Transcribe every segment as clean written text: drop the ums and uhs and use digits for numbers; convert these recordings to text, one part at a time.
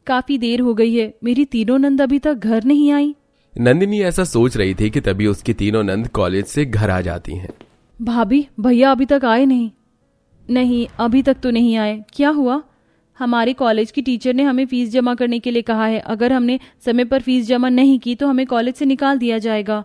काफी देर हो गई है, मेरी तीनों नंद अभी तक घर नहीं आई। नंदिनी ऐसा सोच रही थी कि तभी उसकी तीनों नंद कॉलेज से घर आ जाती हैं। भाभी, भैया अभी तक आए नहीं? नहीं, अभी तक तो नहीं आए। क्या हुआ? हमारे कॉलेज की टीचर ने हमें फीस जमा करने के लिए कहा है। अगर हमने समय पर फीस जमा नहीं की तो हमें कॉलेज से निकाल दिया जाएगा।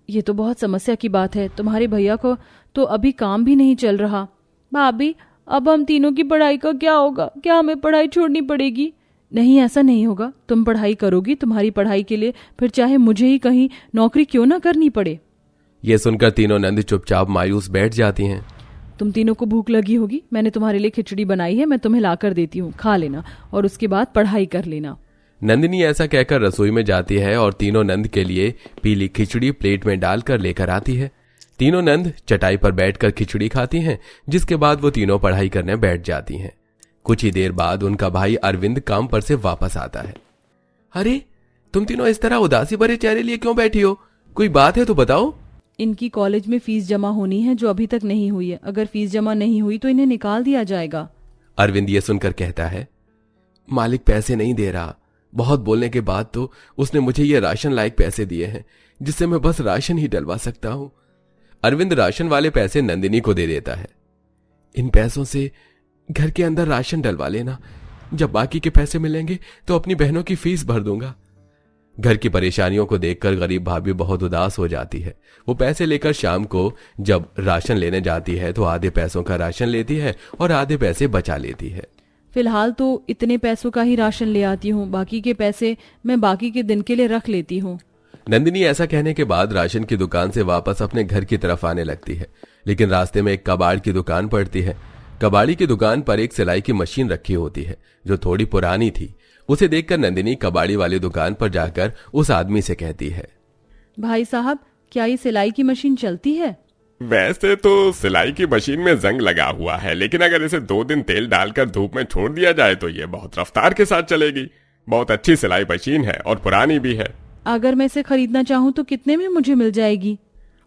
ये तो बहुत समस्या की बात है। तुम्हारे भैया को तो अभी काम भी नहीं चल रहा। भाभी, अब हम तीनों की पढ़ाई का क्या होगा? क्या हमें पढ़ाई छोड़नी पड़ेगी? नहीं, ऐसा नहीं होगा। तुम पढ़ाई करोगी, तुम्हारी पढ़ाई के लिए फिर चाहे मुझे ही कहीं नौकरी क्यों ना करनी पड़े। ये सुनकर तीनों नंद चुपचाप मायूस बैठ जाती हैं। तुम तीनों को भूख लगी होगी, मैंने तुम्हारे लिए खिचड़ी बनाई है, मैं तुम्हें लाकर देती हूँ, खा लेना और उसके बाद पढ़ाई कर लेना। नंदिनी ऐसा कहकर रसोई में जाती है और तीनों नंद के लिए पीली खिचड़ी प्लेट में डालकर लेकर आती है। तीनों नंद चटाई पर बैठकर खिचड़ी खाती हैं, जिसके बाद वो तीनों पढ़ाई करने बैठ जाती हैं। कुछ ही देर बाद उनका भाई अरविंद काम पर से वापस आता है। अरे, तुम तीनों इस तरह उदासी भरे चेहरे लिए क्यों बैठी हो? कोई बात है तो बताओ। इनकी कॉलेज में फीस जमा होनी है जो अभी तक नहीं हुई है। अगर फीस जमा नहीं हुई तो इन्हें निकाल दिया जाएगा। अरविंद ये सुनकर कहता है, मालिक पैसे नहीं दे रहा। बहुत बोलने के बाद तो उसने मुझे ये राशन लायक पैसे दिए हैं, जिससे मैं बस राशन ही डलवा सकता हूं। अरविंद राशन वाले पैसे नंदिनी को दे देता है। इन पैसों से घर के अंदर राशन डलवा लेना। जब बाकी के पैसे मिलेंगे तो अपनी बहनों की फीस भर दूंगा। घर की परेशानियों को देखकर गरीब भाभी बहुत उदास हो जाती है। वो पैसे लेकर शाम को जब राशन लेने जाती है तो आधे पैसों का राशन लेती है और आधे पैसे बचा लेती है। फिलहाल तो इतने पैसों का ही राशन ले आती हूँ, बाकी के पैसे मैं बाकी के दिन के लिए रख लेती हूँ। नंदिनी ऐसा कहने के बाद राशन की दुकान से वापस अपने घर की तरफ आने लगती है, लेकिन रास्ते में एक कबाड़ की दुकान पड़ती है। कबाड़ी की दुकान पर एक सिलाई की मशीन रखी होती है जो थोड़ी पुरानी थी। उसे देखकर नंदिनी कबाड़ी वाली दुकान पर जाकर उस आदमी से कहती है, भाई साहब, क्या ये सिलाई की मशीन चलती है? वैसे तो सिलाई की मशीन में जंग लगा हुआ है, लेकिन अगर इसे 2 दिन तेल डालकर धूप में छोड़ दिया जाए तो ये बहुत रफ्तार के साथ चलेगी। बहुत अच्छी सिलाई मशीन है और पुरानी भी है। अगर मैं इसे खरीदना चाहूँ तो कितने में मुझे मिल जाएगी?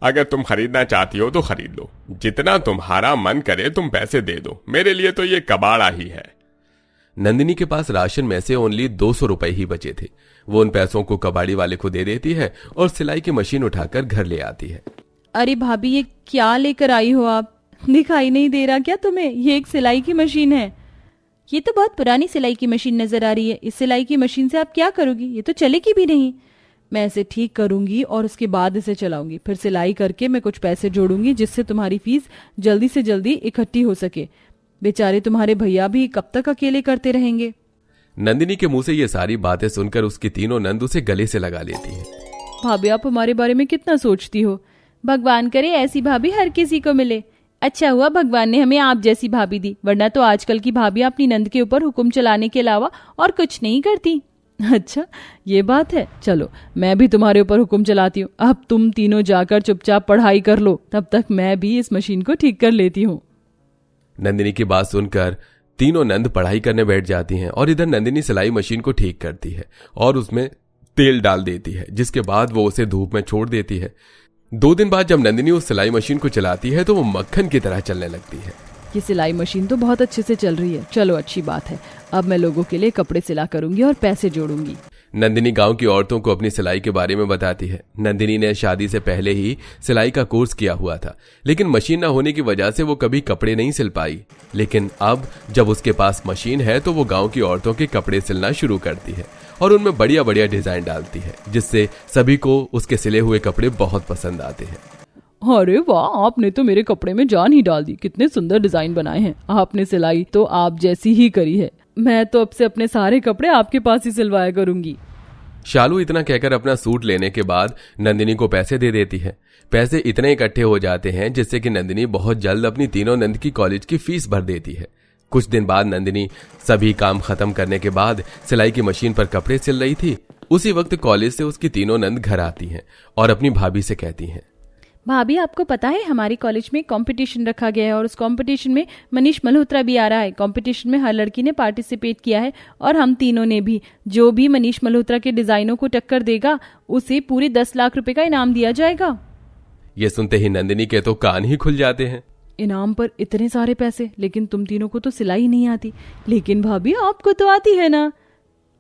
अगर तुम खरीदना चाहती हो तो खरीद लो। जितना तुम्हारा मन करे तुम पैसे दे दो। मेरे लिए तो ये कबाड़ा ही है। नंदिनी के पास राशन में से ओनली 200 रुपए ही बचे थे। वो उन पैसों को कबाड़ी वाले को दे देती है और सिलाई की मशीन उठाकर घर ले आती है। अरे भाभी, ये क्या लेकर आई हो आप? दिखाई नहीं दे रहा क्या तुम्हें? ये एक सिलाई की मशीन है। ये तो बहुत पुरानी सिलाई की मशीन नजर आ रही है। इस सिलाई की मशीन से आप क्या करोगी? ये तो चलेगी भी नहीं। मैं इसे ठीक करूंगी और उसके बाद इसे चलाऊंगी। फिर सिलाई करके मैं कुछ पैसे जोड़ूंगी जिससे तुम्हारी फीस जल्दी से जल्दी इकट्ठी हो सके। बेचारे तुम्हारे भैया भी कब तक अकेले करते रहेंगे। नंदिनी के मुंह से ये सारी बातें सुनकर उसकी तीनों नंद उसे गले से लगा लेती हैं। भाभी, आप हमारे बारे में कितना सोचती हो। भगवान करे ऐसी भाभी हर किसी को मिले। अच्छा हुआ भगवान ने हमें आप जैसी भाभी दी, वरना तो आजकल की भाभी अपनी नंद के ऊपर हुक्म चलाने के अलावा और कुछ नहीं करती। अच्छा, ये बात है। चलो, मैं भी तुम्हारे ऊपर हुक्म चलाती हूँ। अब तुम तीनों जाकर चुपचाप पढ़ाई कर लो, तब तक मैं भी इस मशीन को ठीक कर लेती हूँ। नंदिनी की बात सुनकर तीनों नंद पढ़ाई करने बैठ जाती हैं और इधर नंदिनी सिलाई मशीन को ठीक करती है और उसमें तेल डाल देती है, जिसके बाद वो उसे धूप में छोड़ देती है। 2 दिन बाद जब नंदिनी उस सिलाई मशीन को चलाती है तो वो मक्खन की तरह चलने लगती है। ये सिलाई मशीन तो बहुत अच्छे से चल रही है। चलो, अच्छी बात है। अब मैं लोगों के लिए कपड़े सिला करूंगी और पैसे जोड़ूंगी। नंदिनी गांव की औरतों को अपनी सिलाई के बारे में बताती है। नंदिनी ने शादी से पहले ही सिलाई का कोर्स किया हुआ था, लेकिन मशीन न होने की वजह से वो कभी कपड़े नहीं सिल पाई। लेकिन अब जब उसके पास मशीन है तो वो गांव की औरतों के कपड़े सिलना शुरू करती है और उनमें बढ़िया बढ़िया डिजाइन डालती है, जिससे सभी को उसके सिले हुए कपड़े बहुत पसंद आते हैं। अरे वाह, आपने तो मेरे कपड़े में जान ही डाल दी। कितने सुंदर डिजाइन बनाए हैं। आपने सिलाई तो आप जैसी ही करी है। मैं तो अब से अपने सारे कपड़े आपके पास ही सिलवाया करूंगी। शालू इतना कहकर अपना सूट लेने के बाद नंदिनी को पैसे दे देती है। पैसे इतने इकट्ठे हो जाते हैं जिससे कि नंदिनी बहुत जल्द अपनी तीनों नंद की कॉलेज की फीस भर देती है। कुछ दिन बाद नंदिनी सभी काम खत्म करने के बाद सिलाई की मशीन पर कपड़े सिल रही थी। उसी वक्त कॉलेज से उसकी तीनों नंद घर आती हैं और अपनी भाभी से कहती हैं, भाभी, आपको पता है हमारे कॉलेज में कंपटीशन रखा गया है और उस कंपटीशन में मनीष मल्होत्रा भी आ रहा है। कंपटीशन में हर लड़की ने पार्टिसिपेट किया है और हम तीनों ने भी। जो भी मनीष मल्होत्रा के डिजाइनों को टक्कर देगा उसे पूरे 10 लाख रुपए का इनाम दिया जाएगा। ये सुनते ही नंदिनी के तो कान ही खुल जाते हैं। इनाम पर इतने सारे पैसे, लेकिन तुम तीनों को तो सिलाई नहीं आती। लेकिन भाभी, आपको तो आती है ना।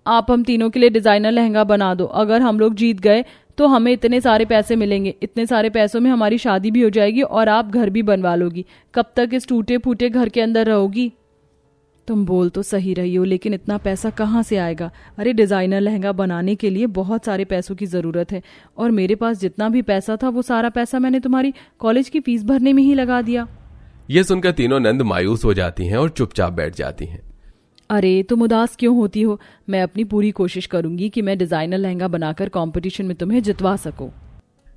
आप हम तीनों के लिए डिजाइनर लहंगा बना दो। अगर हम लोग जीत गए तो हमें इतने सारे पैसे मिलेंगे। इतने सारे पैसों में हमारी शादी भी हो जाएगी और आप घर भी बनवा लोगी। कब तक इस टूटे फूटे घर के अंदर रहोगी? तुम बोल तो सही रही हो, लेकिन इतना पैसा कहाँ से आएगा? अरे डिजाइनर लहंगा बनाने के लिए बहुत सारे पैसों की जरूरत है, और मेरे पास जितना भी पैसा था वो सारा पैसा मैंने तुम्हारी कॉलेज की फीस भरने में ही लगा दिया। यह सुनकर तीनों नंद मायूस हो जाती हैं और चुपचाप बैठ जाती हैं। अरे तुम उदास क्यों होती हो? मैं अपनी पूरी कोशिश करूंगी कि मैं डिजाइनर लहंगा बनाकर कंपटीशन में तुम्हें जितवा सकूं।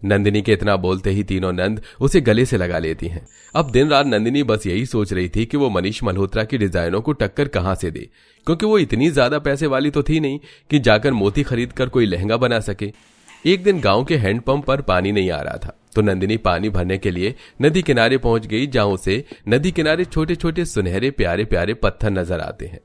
नंदिनी के इतना बोलते ही तीनों नंद उसे गले से लगा लेती हैं। अब दिन रात नंदिनी बस यही सोच रही थी कि वो मनीष मल्होत्रा की डिजाइनों को टक्कर कहां से दे, क्योंकि वो इतनी ज्यादा पैसे वाली तो थी नहीं कि जाकर मोती खरीद कर कोई लहंगा बना सके। एक दिन गांव के हैंडपंप पर पानी नहीं आ रहा था, तो नंदिनी पानी भरने के लिए नदी किनारे पहुंच गई, जहां उसे नदी किनारे छोटे छोटे सुनहरे प्यारे प्यारे पत्थर नजर आते हैं।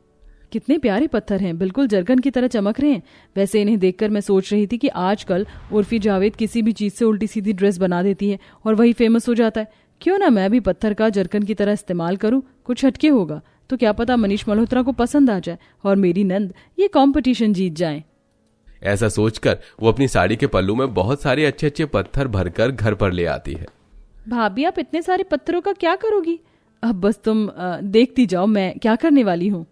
कितने प्यारे पत्थर हैं, बिल्कुल जरगन की तरह चमक रहे हैं। वैसे इन्हें देखकर मैं सोच रही थी कि आजकल उर्फी जावेद किसी भी चीज से उल्टी सीधी ड्रेस बना देती है और वही फेमस हो जाता है। क्यों ना मैं भी पत्थर का जरगन की तरह इस्तेमाल करूं? कुछ हटके होगा तो क्या पता मनीष मल्होत्रा को पसंद आ जाए और मेरी नंद ये कंपटीशन जीत जाए। ऐसा सोचकर वो अपनी साड़ी के पल्लू में बहुत सारे अच्छे अच्छे पत्थर भरकर घर पर ले आती है। भाभी आप इतने सारे पत्थरों का क्या करोगी? अब बस तुम देखती जाओ मैं क्या करने वाली हूँ।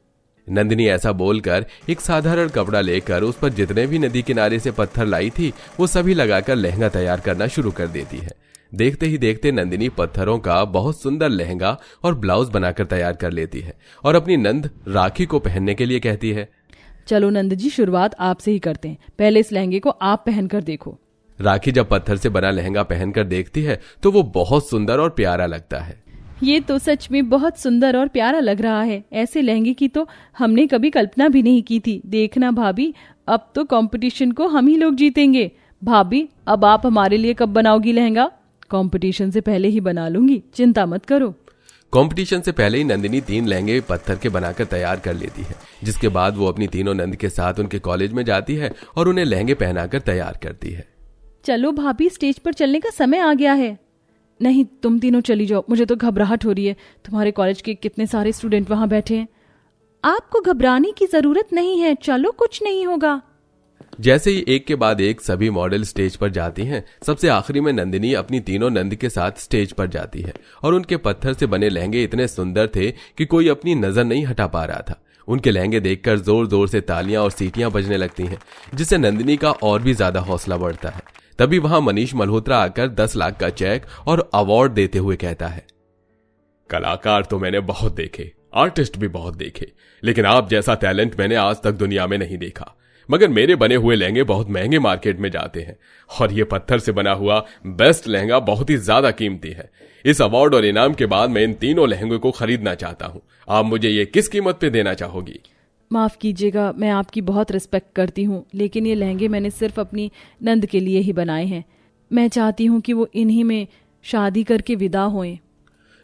नंदिनी ऐसा बोलकर एक साधारण कपड़ा लेकर उस पर जितने भी नदी किनारे से पत्थर लाई थी वो सभी लगाकर लहंगा तैयार करना शुरू कर देती है। देखते ही देखते नंदिनी पत्थरों का बहुत सुंदर लहंगा और ब्लाउज बनाकर तैयार कर लेती है और अपनी नंद राखी को पहनने के लिए कहती है। चलो नंद जी, शुरुआत आपसे ही करते हैं। पहले इस लहंगे को आप पहनकर देखो। राखी जब पत्थर से बना लहंगा पहनकर देखती है तो वो बहुत सुंदर और प्यारा लगता है। ये तो सच में बहुत सुंदर और प्यारा लग रहा है। ऐसे लहंगे की तो हमने कभी कल्पना भी नहीं की थी। देखना भाभी, अब तो कंपटीशन को हम ही लोग जीतेंगे। भाभी अब आप हमारे लिए कब बनाओगी लहंगा? कंपटीशन से पहले ही बना लूंगी, चिंता मत करो। कंपटीशन से पहले ही नंदिनी 3 लहंगे पत्थर के बनाकर तैयार कर लेती है, जिसके बाद वो अपनी तीनों नंद के साथ उनके कॉलेज में जाती है और उन्हें लहंगे पहनाकर तैयार करती है। चलो भाभी, स्टेज पर चलने का समय आ गया है। नहीं, तुम तीनों चली जाओ, मुझे तो घबराहट हो रही है। तुम्हारे कॉलेज के कितने सारे स्टूडेंट वहां बैठे हैं। आपको घबराने की जरूरत नहीं है, चलो कुछ नहीं होगा। जैसे ही एक के बाद एक सभी मॉडल स्टेज पर जाती हैं, सबसे आखिरी में नंदिनी अपनी तीनों नंद के साथ स्टेज पर जाती है और उनके पत्थर से बने लहंगे इतने सुंदर थे कि कोई अपनी नजर नहीं हटा पा रहा था। उनके लहंगे देखकर जोर जोर से तालियां और सीटियां बजने लगती हैं, जिससे नंदिनी का और भी ज्यादा हौसला बढ़ता है। तभी वहां मनीष मल्होत्रा आकर 10 लाख का चेक और अवार्ड देते हुए कहता है। कलाकार तो मैंने बहुत देखे, आर्टिस्ट भी बहुत देखे, लेकिन आप जैसा टैलेंट मैंने आज तक दुनिया में नहीं देखा। मगर मेरे बने हुए लहंगे बहुत महंगे मार्केट में जाते हैं और ये पत्थर से बना हुआ बेस्ट लहंगा बहुत ही ज्यादा कीमती है। इस अवार्ड और इनाम के बाद मैं इन तीनों लहंगों को खरीदना चाहता हूँ। आप मुझे ये किस कीमत पे देना चाहोगी? माफ कीजिएगा, मैं आपकी बहुत रिस्पेक्ट करती हूँ, लेकिन ये लहंगे मैंने सिर्फ अपनी नंद के लिए ही बनाए हैं। मैं चाहती हूँ कि वो इन्हीं में शादी करके विदा होएं।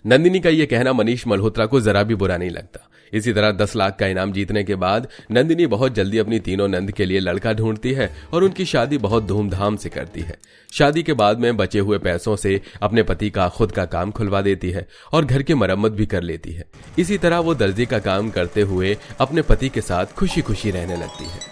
नंदिनी का यह कहना मनीष मल्होत्रा को जरा भी बुरा नहीं लगता। इसी तरह 10 लाख का इनाम जीतने के बाद नंदिनी बहुत जल्दी अपनी तीनों नंद के लिए लड़का ढूंढती है और उनकी शादी बहुत धूमधाम से करती है। शादी के बाद में बचे हुए पैसों से अपने पति का खुद का काम खुलवा देती है और घर की मरम्मत भी कर लेती है। इसी तरह वो दर्जी का काम करते हुए अपने पति के साथ खुशी खुशी रहने लगती है।